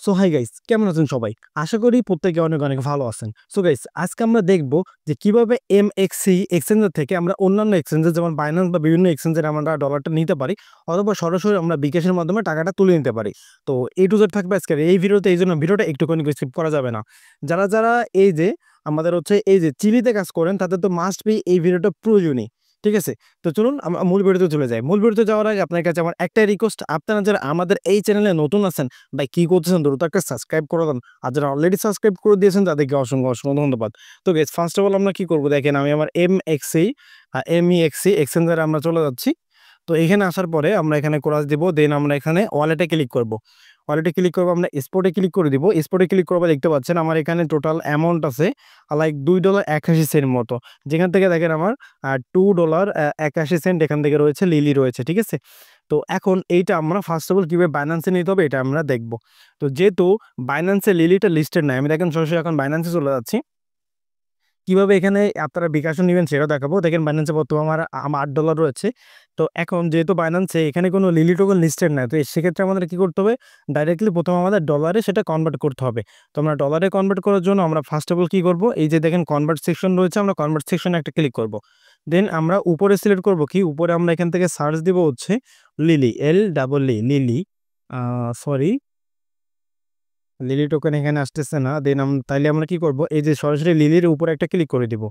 So hi guys, কেমন আছেন সবাই? আশা করি প্রত্যেকে অনেক অনেক ভালো আছেন। সো গাইস, আজকে আমরা দেখব যে কিভাবে এমএক্সি এক্সচেঞ্জার থেকে আমরা অন্যান্য এক্সচেঞ্জার যেমন বাইন্যান্স বা বিভিন্ন এক্সচেঞ্জের আমরা ডলারটা নিতে পারি, অথবা সরাসরি আমরা বিকাশের মাধ্যমে টাকাটা তুলে নিতে পারি। তো এ টু জেড থাকবে আজকের এই ভিডিওতে, এই জন্য ভিডিওটা একটুখানি স্কিপ করা যাবে না। যারা যারা এই যে আমাদের হচ্ছে এই যে চিলিতে কাজ করেন, তাদের তো মাস্ট বি এই ভিডিওটা প্রয়োজনীয়। ঠিক আছে, তো চলুন আমরা মূল ভিডিওতে চলে যাই। মূল ভিডিওতে যাওয়ার আগে আপনার কাছে আমার একটাই রিকোয়েস্ট, আপনারা যারা আমাদের এই চ্যানেলে নতুন আছেন, ভাই কি করতেছেন, দ্রুত একটা সাবস্ক্রাইব করে দেন। আর যারা অলরেডি সাবস্ক্রাইব করে দিয়েছেন তাদেরকে অসংখ্য অসংখ্য ধন্যবাদ। তো গাইস, ফার্স্ট অফ অল আমরা কি করব দেখেন, আমি আমার এমইএক্সি এক্সচেঞ্জারে আমরা চলে যাচ্ছি। তো এখানে আসার পরে আমরা এখানে ক্রস দিব, দেন আমরা এখানে ওয়ালেটে ক্লিক করব। ওয়ালেটে ক্লিক করবো, আমরা স্পটে ক্লিক করে দিব। স্পটে ক্লিক করবো, দেখতে পাচ্ছেন আমার এখানে টোটাল অ্যামাউন্ট আছে লাইক $2.81 মতো, যেখান থেকে দেখেন আমার $2.81 এখান থেকে রয়েছে, লিলি রয়েছে। ঠিক আছে, তো এখন এইটা আমরা ফার্স্ট অফ অল কীভাবে বাইন্যান্সে নিতে হবে এটা আমরা দেখব। তো যেহেতু বাইন্যান্সে লিলিটা লিস্টেড নাই, আমি দেখেন সরাসরি এখন বাইন্যান্সে চলে যাচ্ছি। কিভাবে এখানে আপনারা বিকাশও নেবেন সেটাও দেখাবো। দেখেন বাইন্যান্সে বর্তমানে আমার $8 রয়েছে। তো এখন যেহেতু বাইন্যান্সে এখানে কোনো লিলি টোকেন লিস্টেড নাই, তো সেক্ষেত্রে আমাদের কি করতে হবে, ডাইরেক্টলি প্রথমে আমাদের ডলারে সেটা কনভার্ট করতে হবে। তো আমরা ডলারে কনভার্ট করার জন্য আমরা ফার্স্ট অফ অল কী করবো, এই যে দেখেন কনভার্ট সেকশন রয়েছে, আমরা কনভার্ট সেকশনে একটা ক্লিক করব। দেন আমরা উপরে সিলেক্ট করব কি, উপরে আমরা এখান থেকে সার্চ দিব হচ্ছে lily, lily, sorry lily token এখানে আসতেছে না। দেন তাইলে আমরা কি করব, এই যে সরাসরি লিলির উপরে একটা ক্লিক করে দিব।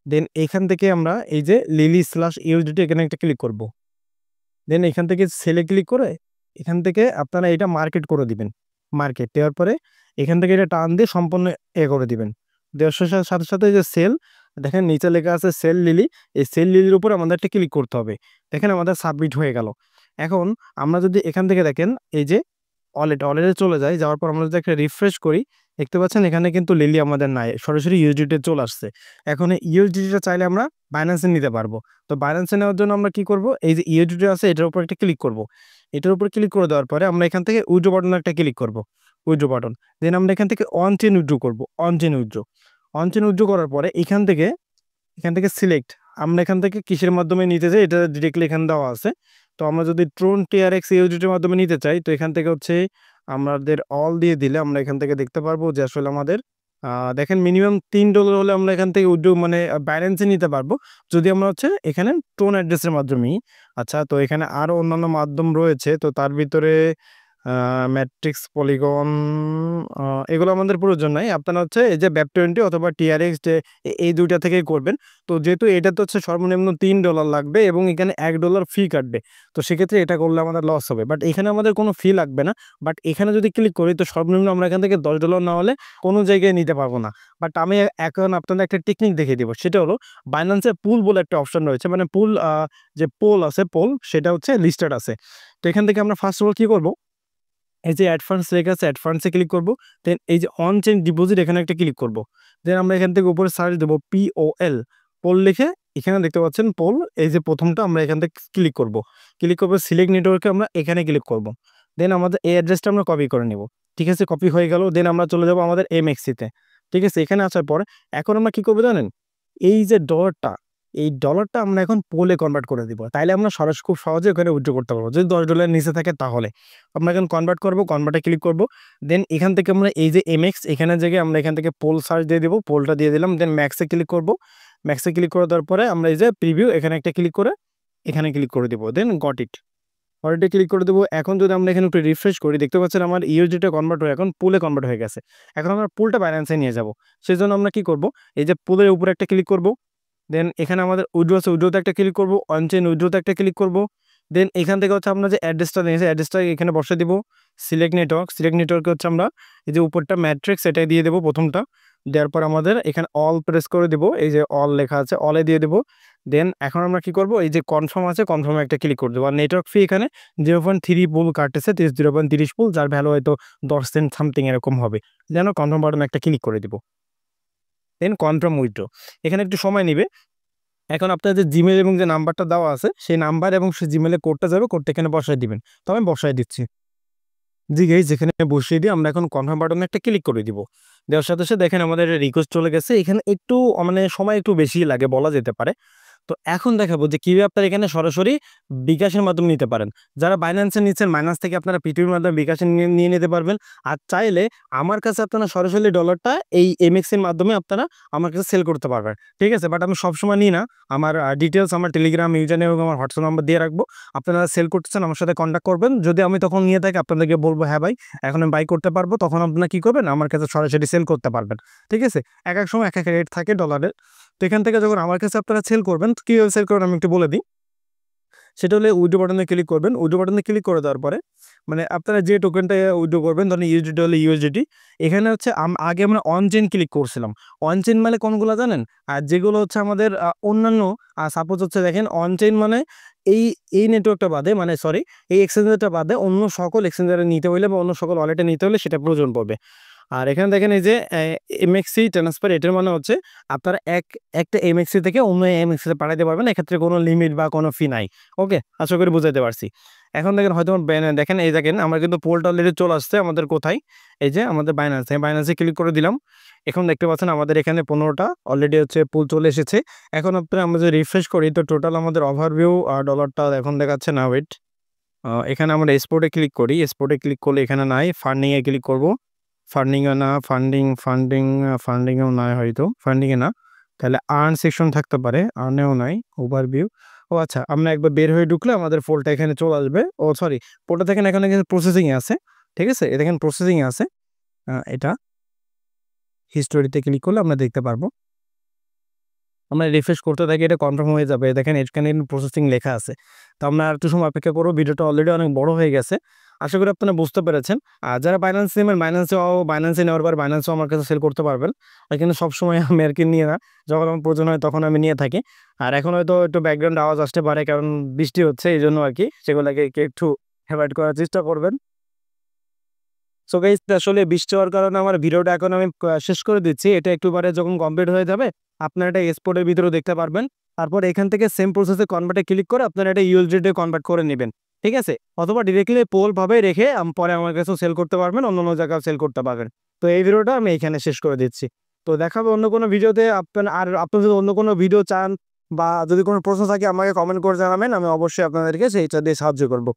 দেন এখান থেকে আমরা এই যে লিলি/ইউএসডিটি এখানে একটা ক্লিক করব। দেন এখান থেকে সেলে ক্লিক করে এখান থেকে আপনারা এটা মার্কেট করে দিবেন। মার্কেট দেওয়ার পরে এখান থেকে এটা টান দিয়ে সম্পূর্ণ করে দিবেন। দেওয়ার সাথে সাথে এই যে সেল, দেখেন নিচে লেখা আছে সেল লিলি, এই সেল লিলির উপর আমাদের একটা ক্লিক করতে হবে। দেখেন আমাদের সাবমিট হয়ে গেল। এখন আমরা যদি এখান থেকে দেখেন এই যে ওয়ালেটে চলে যাই, যাওয়ার পর আমরা যদি একটা রিফ্রেশ করি, দেখতে পাচ্ছেন এখানে কিন্তু লিলি আমাদের নাই, সরাসরি ইউএসডিটি চলে আসছে। এখন এই ইউএসডিটিটা চাইলে আমরা বাইন্যান্সে নিতে পারবো। তো বাইন্যান্সে নেওয়ার জন্য আমরা কি করব, এই যে ইউএসডিটি আছে এটার উপর একটা ক্লিক করব। এটার উপর ক্লিক করে দেওয়ার পরে আমরা এখান থেকে উইথড্র বাটনে একটা ক্লিক করব, উইথড্র বাটন। দেন আমরা এখান থেকে অন চেইন উইথড্র করব, অন চেইন উইথড্র করার পরে এখান থেকে সিলেক্ট, আমরা এখান থেকে কিসের মাধ্যমে নিতে চাই এটা ডিরেক্টলি এখানে দেওয়া আছে। তো আমরা যদি ট্রোন টিআরএক্স ইউএসডিটির মাধ্যমে নিতে চাই, তো এখান থেকে হচ্ছে আমাদের অল দিয়ে দিলে আমরা এখান থেকে দেখতে পারবো যে আসলে আমাদের দেখেন মিনিমাম $3 হলে আমরা এখান থেকে মানে ব্যালেন্সে নিতে পারবো, যদি আমরা হচ্ছে এখানে ট্রোন অ্যাড্রেসের মাধ্যমেই। আচ্ছা, তো এখানে আরও অন্যান্য মাধ্যম রয়েছে, তো তার ভিতরে ম্যাট্রিক্স, পলিগন, এগুলো আমাদের প্রয়োজন নাই। আপনারা হচ্ছে এই যে BEP20 অথবা টিআরএক্স, যে এই দুইটা থেকেই করবেন। তো যেহেতু এটাতে হচ্ছে সর্বনিম্ন $3 লাগবে এবং এখানে $1 ফি কাটবে, তো সেক্ষেত্রে এটা করলে আমাদের লস হবে। বাট এখানে আমাদের কোনো ফি লাগবে না। বাট এখানে যদি ক্লিক করি, তো সর্বনিম্ন আমরা এখান থেকে $10 না হলে কোনো জায়গায় নিতে পারবো না। বাট আমি এখন আপনাদের একটা টেকনিক দেখিয়ে দিব, সেটা হলো বাইন্যান্সে পুল বলে একটা অপশন রয়েছে, মানে পুল, যে পোল আছে, পোল সেটা হচ্ছে লিস্টেড আছে। তো এখান থেকে আমরা ফার্স্ট অফ অল কী করবো, এই যে অ্যাড ফান্ডস লেখা আছে, অ্যাড ফান্ডসে ক্লিক করব। দেন এই যে অন চেইন ডিপোজিট এখানে একটা ক্লিক করব। দেন আমরা এখান থেকে উপরে সার্চ দেবো POL, পোল লিখে এখানে দেখতে পাচ্ছেন পোল, এই যে প্রথমটা আমরা এখান থেকে ক্লিক করব। সিলেক্ট নেটওয়ার্কে আমরা এখানে ক্লিক করব। দেন আমাদের এই অ্যাড্রেসটা আমরা কপি করে নিব। ঠিক আছে, কপি হয়ে গেল। দেন আমরা চলে যাব আমাদের এমএক্সিতে। ঠিক আছে, এখানে আসার পর এখন আমরা কি করবো জানেন, এই যে ডলারটা আমরা এখন পোলে কনভার্ট করে দিব, তাইলে আমরা খুব সহজে ওখানে উইথড্র করতে পারবো। যদি $10 নিচে থাকে তাহলে আমরা এখন কনভার্ট করবো, কনভার্টে ক্লিক করব। দেন এখান থেকে আমরা এই যে MX এখানে জায়গায় আমরা এখান থেকে পোল সার্চ দিয়ে দিব, পোলটা দিয়ে দিলাম। দেন ম্যাক্সে ক্লিক করব। ম্যাক্সে ক্লিক করে দেওয়ার পরে আমরা এই যে প্রিভিউ এখানে একটা ক্লিক করে এখানে ক্লিক করে দিব। দেন গট ইট ক্লিক করে দেবো। এখন যদি আমরা এখানে একটু রিফ্রেশ করি, দেখতে পাচ্ছেন আমার ইউএসডিটা কনভার্ট হয়ে এখন পুলে কনভার্ট হয়ে গেছে। এখন আমরা পুলটা বাইন্যান্সে নিয়ে যাব, সেই জন্য আমরা কি করব, এই যে পুলের উপরে একটা ক্লিক করব। দেন এখানে আমাদের উইথড্র আছে, উইথড্রোতে একটা ক্লিক করব, অন চেইন উইথড্রোতে একটা ক্লিক করব। দেন এখান থেকে হচ্ছে আমরা যে অ্যাড্রেসটা নিয়েছি অ্যাড্রেসটা এখানে বসে দিব। সিলেক্ট নেটওয়ার্কে হচ্ছে আমরা এই যে উপরটা ম্যাট্রিক্স এটাই দিয়ে দেবো প্রথমটা। দেওয়ার পর আমাদের এখানে অল প্রেস করে দিব, এই যে অল লেখা আছে অলে দিয়ে দেবো। দেন এখন আমরা কি করব, এই যে কনফার্ম আছে কনফার্মে একটা ক্লিক করে দেবো। আর নেটওয়ার্ক ফি এখানে 0.3 পুল কাটতেছে, 0.30 পুল, যার ভ্যালু হয়তো 10 সেন্ট সামথিং এরকম হবে। যেন কনফার্ম বাটনে একটা ক্লিক করে দিব। দেন কনফার্ম উইথড্র, এখানে একটু সময় নেবে। এখন আপনার যে জিমেল এবং যে নাম্বারটা দেওয়া আছে সেই নাম্বার এবং সেই জিমেলে কোডটা যাবে, কোডটা এখানে বসায় দিবেন। তো আমি বসায় দিচ্ছি। জি গাইস, যেখানে বসিয়ে দিয়ে আমরা এখন কনফার্ম বাটনে একটা ক্লিক করে দিব। দেওয়ার সাথে সাথে দেখেন আমাদের রিকোয়েস্ট চলে গেছে। এখানে একটু মানে সময় একটু বেশি লাগে বলা যেতে পারে। তো এখন দেখাবো যে কিভাবে আপনারা এখানে সরাসরি বিকাশের মাধ্যমে নিতে পারেন। যারা বাইন্যান্সে নিচ্ছেন, বাইন্যান্স থেকে আপনারা পিটিপির মাধ্যমে বিকাশে নিয়ে নিতে পারবেন। আর চাইলে আমার কাছে আপনারা সরাসরি ডলারটা এই এমএক্স এর মাধ্যমে আপনারা আমার কাছে সেল করতে পারবেন। ঠিক আছে, বাট আমি সবসময় নিই না। আমার ডিটেলস আমার টেলিগ্রাম ইউজার নেম এবং আমার হোয়াটসঅ্যাপ নাম্বার দিয়ে রাখবো। আপনারা সেল করতেছেন আমার সাথে কন্ট্যাক্ট করবেন। যদি আমি তখন নিয়ে থাকি আপনাদেরকে বলবো হ্যাঁ ভাই এখন আমি বাই করতে পারবো, তখন আপনারা কি করবেন আমার কাছে সরাসরি সেল করতে পারবেন। ঠিক আছে, এক এক সময় এক এক রেট থাকে ডলারের। তো এখান থেকে যখন আমার কাছে আপনারা সেল করবেন, কীভাবে সেল করবেন আমি একটু বলে দিই। সেটা হলে উইথড্র বাটনে ক্লিক করবেন। উইথড্র বাটনে ক্লিক করে দেওয়ার পরে মানে আপনারা যে টোকেনটা উইথড্র করবেন, ধরেন ইউএসডিটি হলে ইউএসডিটি। এখানে হচ্ছে আগে আমরা অন চেইন ক্লিক করছিলাম। অন চেইন মানে কোনগুলো জানেন? আর যেগুলো হচ্ছে আমাদের অন্যান্য সাপোজ হচ্ছে দেখেন অন চেইন মানে এই এই নেটওয়ার্কটা বাদে, মানে সরি এই এক্সচেঞ্জারটা বাদে অন্য সকল এক্সচেঞ্জারে নিতে হইলে বা অন্য সকল ওয়ালেটে নিতে হলে সেটা প্রয়োজন পড়বে। আর এখানে দেখেন এই যে এমএক্সি ট্রান্সফার, এটার মানে হচ্ছে আপনারা একটা এমএক্সি থেকে অন্য এমএক্সিতে পাঠাতে পারবেন। এক্ষেত্রে কোনো লিমিট বা কোনো ফি নাই। ওকে, আশা করি বুঝাইতে পারছি। এখন দেখেন হয়তো দেখেন এই দেখেন আমার কিন্তু পোলটা অলরেডি চলে আসছে আমাদের কোথায়, এই যে আমাদের বাইন্যান্সে। বাইন্যান্সে ক্লিক করে দিলাম। এখন দেখতে পাচ্ছেন আমাদের এখানে 15টা অলরেডি হচ্ছে পুল চলে এসেছে। এখন আপনারা আমরা যদি রিফ্রেশ করি তো টোটাল আমাদের ওভারভিউ ডলারটা এখন দেখাচ্ছে না। ওয়েট, এখানে আমরা এক্সপোর্টে ক্লিক করি। এক্সপোর্টে ক্লিক করলে এখানে নাই, ফান্ডিংয়ে ক্লিক করব। ফান্ডিংয়ে না, ফান্ডিংয়েও নাই, হয়তো ফান্ডিংয়ে না, তাহলে আর্ন সেকশন থাকতে পারে, আর্নেও নাই, ওভারভিউ। ও আচ্ছা, আমরা একবার বের হয়ে ঢুকলে আমাদের পোলটা এখানে চলে আসবে। ও সরি, পোলটা দেখেন এখানে কিন্তু প্রসেসিংয়ে আছে। ঠিক আছে, এ দেখেন প্রসেসিংয়ে আছে। এটা হিস্টোরিতে ক্লিক করলে আমরা দেখতে পারবো। আমরা রিফ্রেশ করতে থাকি, এটা কনফার্ম হয়ে যাবে। দেখেন এখানে প্রসেসিং লেখা আছে। তো আমরা আর একটু সময় অপেক্ষা করবো। ভিডিওটা অলরেডি অনেক বড় হয়ে গেছে, আশা করি আপনারা বুঝতে পেরেছেন। আর যারা বাইন্যান্স নেবেন, বাইন্যান্সে নেওয়ার পর বাইন্যান্সও আমার কাছে সেল করতে পারবেন। এখানে সবসময় আমি আর কি নিয়ে না, যখন আমার প্রয়োজন হয় তখন আমি নিয়ে থাকি। আর এখন হয়তো একটু ব্যাকগ্রাউন্ড আওয়াজ আসতে পারে, কারণ বৃষ্টি হচ্ছে, এই জন্য আর কি। সেগুলোকে একটু অ্যাভয়েড করার চেষ্টা করবেন। সো গাইস, আসলে বৃষ্টি হওয়ার কারণে আমার ভিডিওটা এখন আমি শেষ করে দিচ্ছি। এটা একটুবারে যখন কমপ্লিট হয়ে যাবে আপনারা এটা এক্সপোর্টের ভিতরেও দেখতে পারবেন। তারপর এখান থেকে সেম প্রসেসে কনভার্টে ক্লিক করে আপনারা এটা ইউএসডিতে কনভার্ট করে নেবেন। ঠিক আছে, অথবা ডিরেক্টলি পোল ভাবে রেখে পরে আমার কাছেও সেল করতে পারবেন, অন্য জায়গায় সেল করতে পারবেন। তো এই ভিডিওটা আমি এখানে শেষ করে দিচ্ছি। তো দেখা হবে অন্য কোনো ভিডিওতে। আর আপনি যদি অন্য কোনো ভিডিও চান বা যদি কোনো প্রশ্ন থাকে আমাকে কমেন্ট করে জানাবেন, আমি অবশ্যই আপনাদেরকে সেইটা দিয়ে সাহায্য করব।